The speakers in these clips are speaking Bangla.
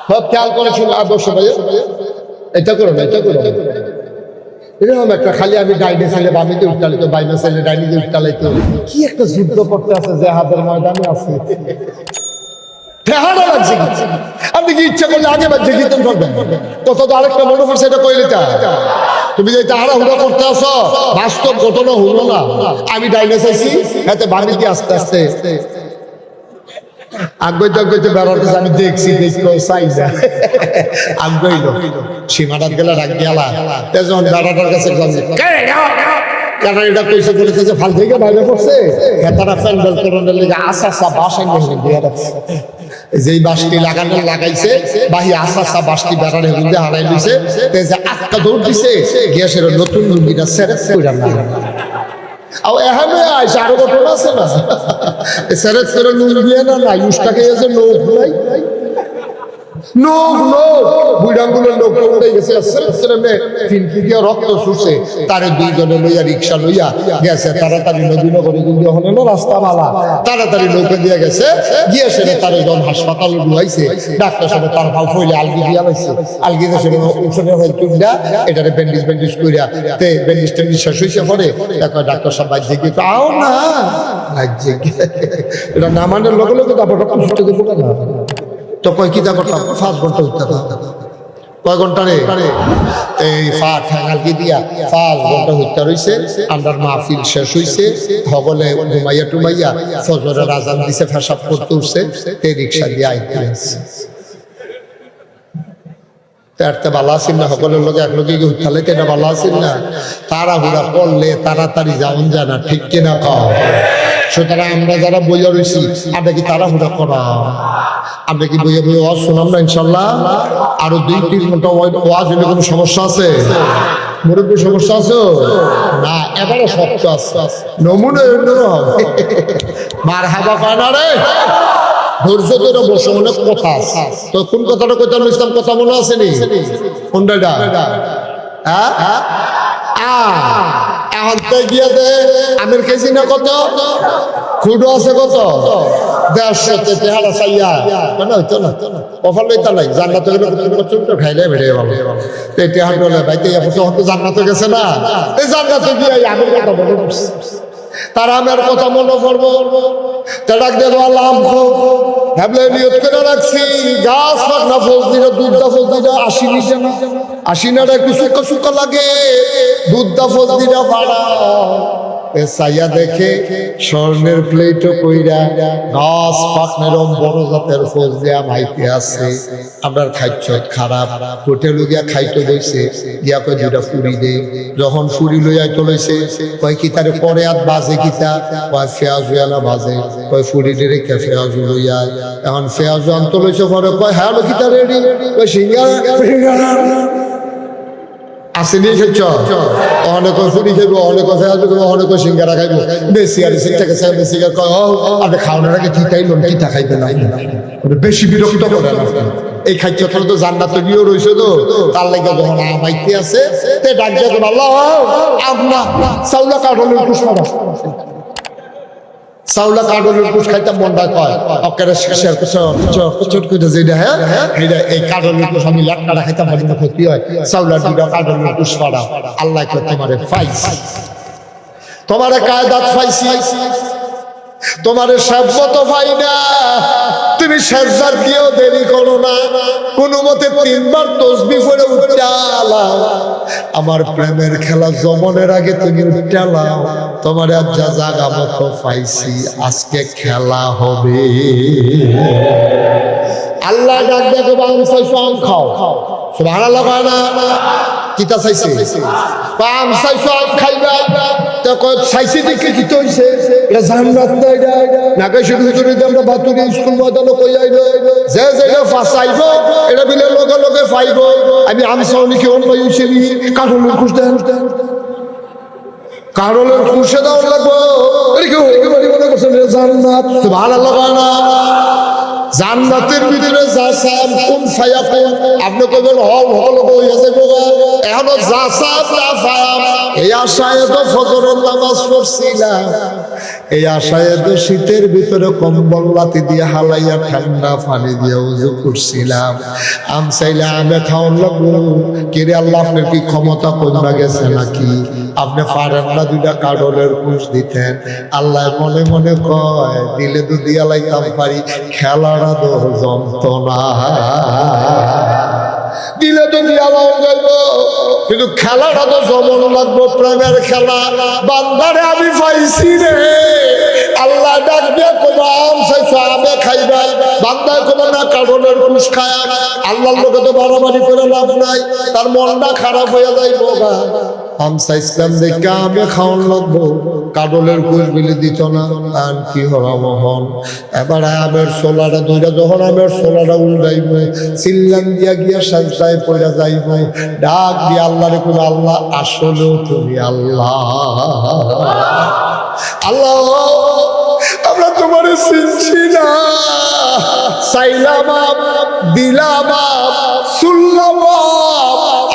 সব খেয়াল করে শুনে আদর্শ ভাই এটা করো না, এটা করো এরকম একটা খালি আমি ডাইনে ছেলে বামিতে উঠতালিত, বাইনে ছেলে ডাইনিতে উঠতালিত, কি একটা যুদ্ধ করতে আছে যে হাতের ময়দানে আছে। আপনি কি ইচ্ছা করলে আগে বাচ্চা কীর্তন করবেন, কত তো আরেকটা মনে পড়ছে এটা কইলে তা তুমি যে তাড়াহুড়া করতে আসো, বাস্তব ঘটনা হলো না। আমি ডাইনে চাইছি এতে বামিতে আস্তে আস্তে আগ্রহ বেড়াতে আমি দেখছি চাই না আগ্রহ সীমাটার গেলে রাখ গেলা যখন বেড়াটার কাছে এটা কইসে বলেছে যে ফাল থেকে বাইরে পড়ছে তারা প্যান্ডেল করানোর লেগে আশা বাস দিয়ে রাখছে। যেই বাসটি লাগাইছে বাহি আশা বাসটি বেড়ারে হুন্দে হারাই দিছে, যে আটকা দৌড় দিছে গ্যাসের নতুন লুঙ্গিটা সেরে আরো ঘটনা আছে না, সেরেট করে লুঙ্গি না নাই উষ্টাকে আছে লোক নাই রক্ত শুষে তারে দুইজনে লইয়া রিক্সা লইয়া গেছে তাড়াতাড়ি নদীনগরে হলে না রাস্তা বালা তাড়াতাড়ি নৌকা দিয়ে গেছে গিয়ে সেটা তারে যখন হাসপাতালে ডুবাইছে ডাক্তার সাথে তার ভাও ফইলে আলগি দিয়া লাইছে, আলগি দিয়ে সেটা উঠোনে হয়ে তুললা এটারে ব্যান্ডেজ কইরা তে ব্যান্ডেজ শেষ হইছে পরে দেখো ডাক্তার সাহেব বাজে কি তাও না বাজে এটা না মানের লগে লগে তারপর রকম ছুটে দেবো না তো কয় কি করতাম 5 ঘন্টা উঠতে কয় ঘন্টা রে এই ঠ্যাঙালকি দিয়া 5 ঘন্টা হত্যা রয়েছে। আমার মাহফিল শেষ হইছে হগলে ঘুমাইয়া টুমাইয়া ফজরের আজান দিছে, ফেসাব করতে উঠছে এই রিক্সা দিয়ে আইতে আসছে। ভালো আছেন না সকলের লোক একলোকে উঠালে এটা ভালো আছেন না, তাড়াহুড়া করলে তাড়াতাড়ি যাওন যায় না, ঠিক কিনা কও? সুতরাং আমরা যারা বইয়া রয়েছি আমরা কি তাড়াহুড়া করা, আমরা কি বইয়া বইয়া ওয়াজ শোনাম না ইনশাল্লাহ? আরো 2-3 ঘন্টা ওয়াজ হলে কোনো সমস্যা আছে? মুরব্বী সমস্যা আছে না? এবারে শক্ত আছে নমুনা মার হাবা পায় না রে, ধৈর্য ধরে বসে অনেক কথা আছে। তো কোন কথাটা কইতে ইসলাম কথা মনে আছে নি? কোনটা এখন তো গিয়ে দে আমের কেজি না কত, খুডো আছে কত 150 তেহারা চাইয়া মানে হইতো না অফার লইতা নাই জান্নাতে গেলে প্রচন্ড খাইলে বেড়ে ভালো এই তেহার বলে ভাই তো জান্নাতে গেছে না, এই জান্নাতে গিয়ে আমের কথা মনে পড়ছে, তার আমের কথা মনে পড়বো ডাক দেবো আল্লাহ ভাবলে নিয়ত করে রাখছি গাছ পাকনা ফল দিলে দুধটা ফল দিলে 80 না একটু শুকা শুকা লাগে, দুধটা ফল দিলে ভাড়া চাইয়া দেখে স্বর্ণের প্লেটও কইরা গাছ পাকনের বড় জাতের ফল দিয়া মাইতে আছে। আপনার খাইছ খারাপ হোটেল গিয়া খাইতে বইছে গিয়া কয় 2টা ফুরি দে, যখন ফুরি লইয়া চলেছে কয় কি তারে পরে আর বাজে কিতা কয় পেঁয়াজ না বাজে, কয় ফুরি রেখে পেঁয়াজ লইয়া এখন পেঁয়াজ আনতে লইছে পরে কয় হ্যাঁ কিতা রেডি, কয় সিঙ্গারা আসেনি খেয়েছ অনেক ফুরি খাইব অনেক পেঁয়াজ খাইব অনেক সিঙ্গারা খাইব বেশি আর বেশি আপনি খাওয়ানোর আগে কি খাইল কিতা খাইবে না বেশি বিরক্ত করে না। এই খাদ্য তো জান্নাতে গিয়েও রয়েছে তো তার লাগে যখন আমাইতে আছে তে ডাক দিয়ে আল্লাহ আপনা সাউলা কাঠলের পুষ্পারা চাউলা কাঠলের পুষ খাইতে মনটা কয় অকেরে শেয়ার চট করে যেটা হ্যাঁ এই কাঠলের পুষ আমি লাটকাটা খাইতে ভালো না ক্ষতি হয়, চাউলা 2টা কাঠলের পুষ পাড়া আল্লাহ তোমারে পাইছি, তোমারে কায়দাত পাইছি, তোমারে সাব্যত পাই না, তুমি সাজদার দিয়েও দেরি করো না, কোনো মতে 3 বার তাসবিহ পড়ে উঠালাও, আমার প্রেমের খেলা জমনের আগে তুমি উঠালাও, তোমার আজ যা জাগা মতো পাইছি আজকে খেলা হবে। আল্লাহ ডাক দেখো আম চাইছো আম খাও, সুবহানাল্লাহ বানা কিতা চাইছে আম চাইছো আম খাইবা, তো চাইছি দেখে কি হইছে এটা জান্নাত না কই শুধু শুধু আমরা বাতুরি স্কুল ময়দানে কই আইলো যে যেটা ফাসাইব এটা বিলে লগে লগে পাইব। আমি আম চাওনি কি অন্য হইছিলি কাঠলের খুশ দেন কাঠলের খুশে দাও লাগবো এদিকে মনে করছেন জান্নাত সুবহানাল্লাহ বানা জান্নাতের ভিতরে যা চান কোন ফায়াফায়া আপনি কইবেন হল হল হইয়া যাইব এখনো যা চান তা ফায়া এই আশায় তো ফজরের নামাজ পড়ছিলাম, এই আশায় তো শীতের ভিতরে কম্বল লাতি দিয়ে হালাইয়া ঠান্ডা পানি দিয়ে উজু করছিলাম। আম চাইলে আমে খাওয়ান লাগবো। কিরে আল্লাহ, আপনার কি ক্ষমতা কমে গেছে নাকি? আপনি পারেন না দুইটা কাডলের কুশ দিতেন? আল্লাহ মনে মনে কয়, দিলে তো দিয়া লাইতাম পারি, খেলাটা তো যন্ত্রণা, দিলে তো দিয়া লাও যাইব, কিন্তু খেলাটা তো জমন লাগবো। প্রেমের খেলা বান্দারে আমি পাইছি রে। আল্লাহ ডাক দিয়ে কোন আম চাইছো, আমে খাইবা, বান্দায় কোন না কাডলের কুশ খায়। আল্লাহর লোকে তো বাড়াবাড়ি করে লাভ নাই, তার মনটা খারাপ হয়ে যাইব। আম চাইছিলাম দেখে আমে খাওয়ান লাগবো, কাডলের কুশ বিলি দিত না। আর কি হওয়া মহন, এবার আমের সোলাটা দুইটা, যখন আমের সোলাটা উল্টাইব, চিল্লান দিয়া গিয়া সাজদায় পড়া যাইব, ডাক দিয়ে আল্লাহ রে কোন, আল্লাহ আসলেও তুমি আল্লাহ। আল্লাহ আমরা তোমার চিনছি না, চাইলাম দিলাম শুনলাম,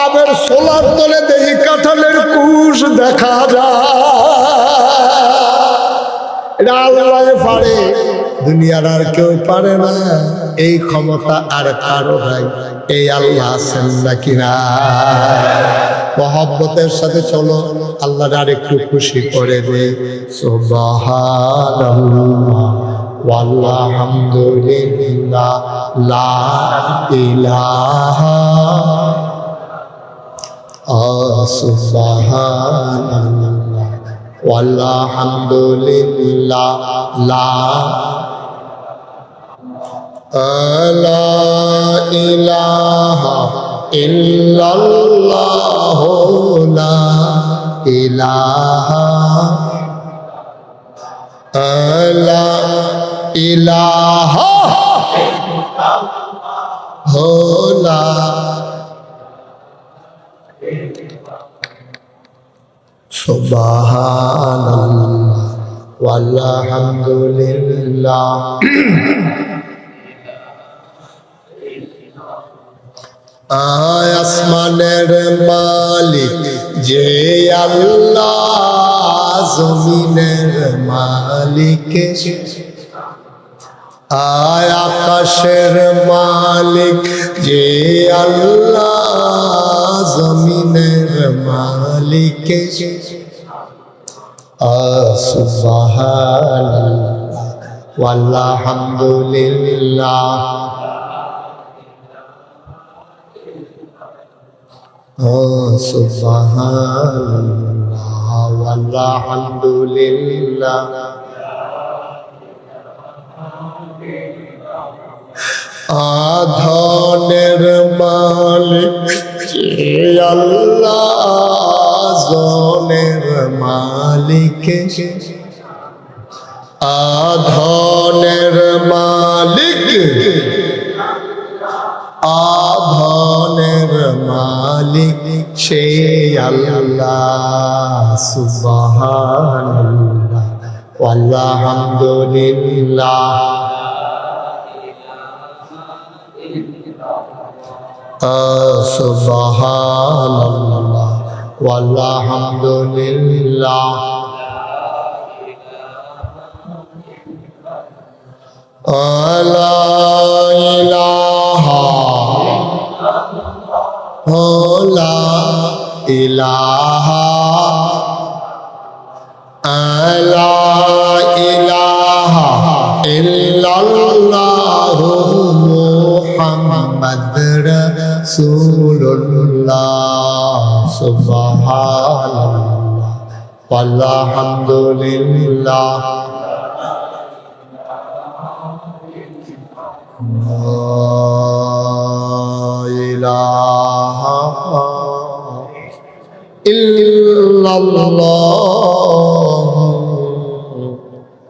আমের সোলার তলে দেখি কাঁঠালের কুশ দেখা যায়। আল্লাহ পারে, দুনিয়ার আর কেউ পারে না। এই ক্ষমতা আর কারো নাই, এই আল্লাহ আছেন নাকি না? মহব্বতের সাথে চলো, আল্লাহর আর একটু খুশি করে দে। সুবহানাল্লাহ ওয়ালহামদুলিল্লাহ লা ইলাহা সুবহানাল্লাহ ওয়ালহামদুলিল্লাহ লা ইলাহা ইল্লাল্লাহ লা ইলাহা লা ইলাহা লা সুবহানাল্লাহ ওয়ালহামদুলিল্লাহ। আসমানের মালিক যে আল্লাহ, জমিনের মালিক আকাশের মালিক যে আল্লাহ, জমিনের মালিক সুবহানাল্লাহ ওয়ালহামদুলিল্লাহ। সুবহানাল্লাহ ওয়ালহামদুলিল্লাহ। ধনের মালিক যে আল্লাহ, জনের মালিক ধনের মালিক ধনের মালিক সে আল্লাহ। সুবহানাল্লাহ ওয়ালহামদুলিল্লাহ। সুবহানাল্লাহ ওয়ালহামদুলিল্লাহ। লা ইলাহা লা ইলাহা লা ইলাহা ইল্লাল্লাহু মুহাম্মাদুর রাসূলুল্লাহ। সুবহানাল্লাহ ওয়ালহামদুলিল্লাহ। ইলাহা ইল্লাল্লাহ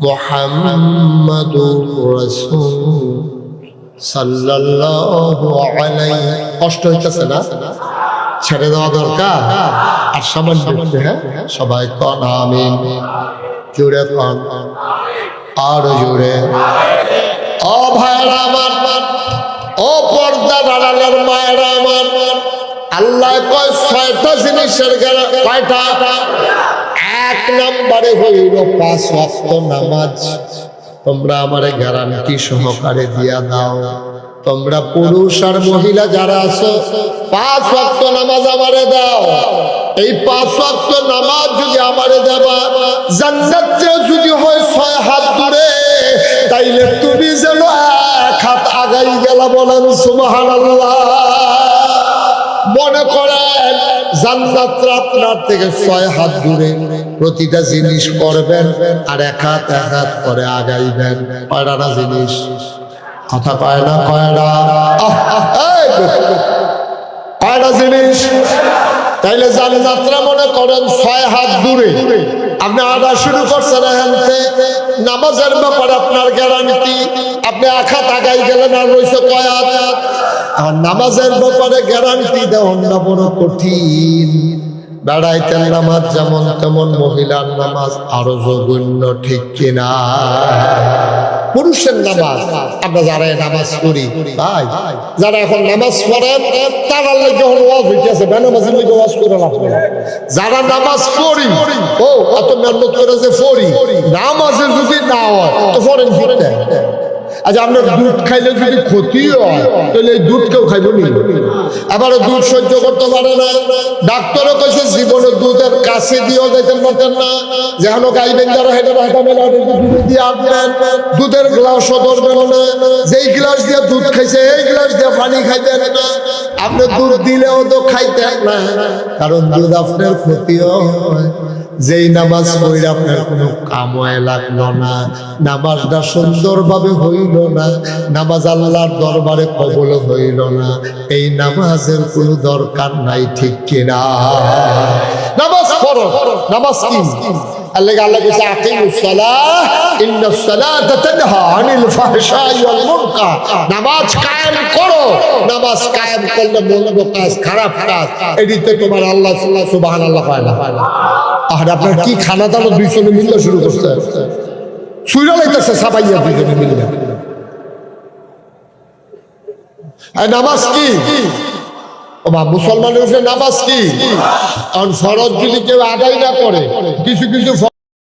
মুহাম্মাদুর রাসূল সাল্লাল্লাহু আলাইহি। কষ্ট হইতেছে না? ছেড়ে দেওয়া দরকার। আর সামান্য হ্যাঁ, সবাই কন আমিন। জোরে কন, আরো জোরে। ও ভাইরা আমার, ও পর্দার আড়ালের মায়েরা আমার, আল্লাহ কয় 6টা জিনিসের কয়টা? 1 নম্বরে হইল 5 ওয়াক্ত নামাজ। তোমরা আমারে গ্যারান্টি সহকারে দিয়া দাও, তোমরা পুরুষ আর মহিলা যারা আছো 5 ওয়াক্ত নামাজ আমারে দাও। এই 5 ওয়াক্ত নামাজ যদি আমারে দেবা, জান্নাতে যদি হয় 6 হাত দূরে, তাইলে তুমি যেন 1 হাত আগাই গেলা। বলেন সুবহানাল্লাহ। মনে করেন জান্নাত আপনার থেকে 6 হাত দূরে, প্রতিটা জিনিস করবেন আর 1 হাত করে আগাইবেন। কয়টা জিনিস? কথা কয় না? কয়টা জিনিস? তাইলে জান্নাতরা মনে করেন 6 হাত দূরে, আপনি আদা শুরু করছেন এখানতে। নামাজের ব্যাপারে আপনার গ্যারান্টি, আপনি 1 হাত আগাই গেলেন আর রয়েছে কয় হাত। আর নামাজের ব্যাপারে গ্যারান্টি দেওয়া না বড় কঠিন। বেড়াইতেন নামাজ যেমন তেমন, মহিলার নামাজ আরো জঘন্য, ঠিক কিনা? পুরুষের নামাজ, আমরা যারা নামাজ পড়ি ভাই, যারা এখন নামাজ পড়েন তারা যখন ওয়াজ হইতেছে, বেনামাজের লিগে ওয়াজ করে লাভ নেই। যারা নামাজ পড়ি, ও এত মেহনত করে যে পড়ি, নামাজে যদি না হয় তো পড়েন ফিরতে। আচ্ছা, আপনার দুধ খাইলে যদি ক্ষতি হয় তাহলে এই দুধ কেউ খাইব নি? আবারও দুধ সহ্য করতে পারে না। ডাক্তারও কইছে জীবনে দুধের কাছে দিয়েও যেতেন পারতেন না। যেখানে গাইবেন যারা হেঁটে দিয়ে আনবেন, দুধের গ্লাসও ধরবেন না। যেই গ্লাস দিয়ে দুধ খাইছে এই গ্লাস দিয়ে পানি খাইতেন না। আপনি দুধ দিলেও তো খাইতেন না, কারণ দুধ আপনার ক্ষতিও হয়। যেই নামাজ পড়ে আপনার কোনো কাময় লাগলো না, নামাজটা সুন্দরভাবে হইল না, নামাজ আল্লাহর দরবারে কবুল হইল না, এই নামাজের কোনো দরকার নাই, ঠিক কিনা? নামাজ পড়ো। নামাজ কি? আল্লাহ কইছে আকিমুস সালাহ ইন্নাস সালাতা তানহা আনিল ফাহশাই ওয়াল মুনকার। নামাজ কায়েম করো। নামাজ কায়েম করলে মন্দ কাজ, খারাপ কাজ, এদিকে তোমার আল্লাহ সুবহানাল্লাহ হয় না। আর আপনার কি খানা দানা দুইজনে মিললে শুরু করছে, সুইরা লাইতেছে সাবাইয়া দুইজনে মিললে। নামাজ কি? ও মা, মুসলমানের নামাজ কি? কারণ ফরজ যদি কেউ আদায় না করে, কিছু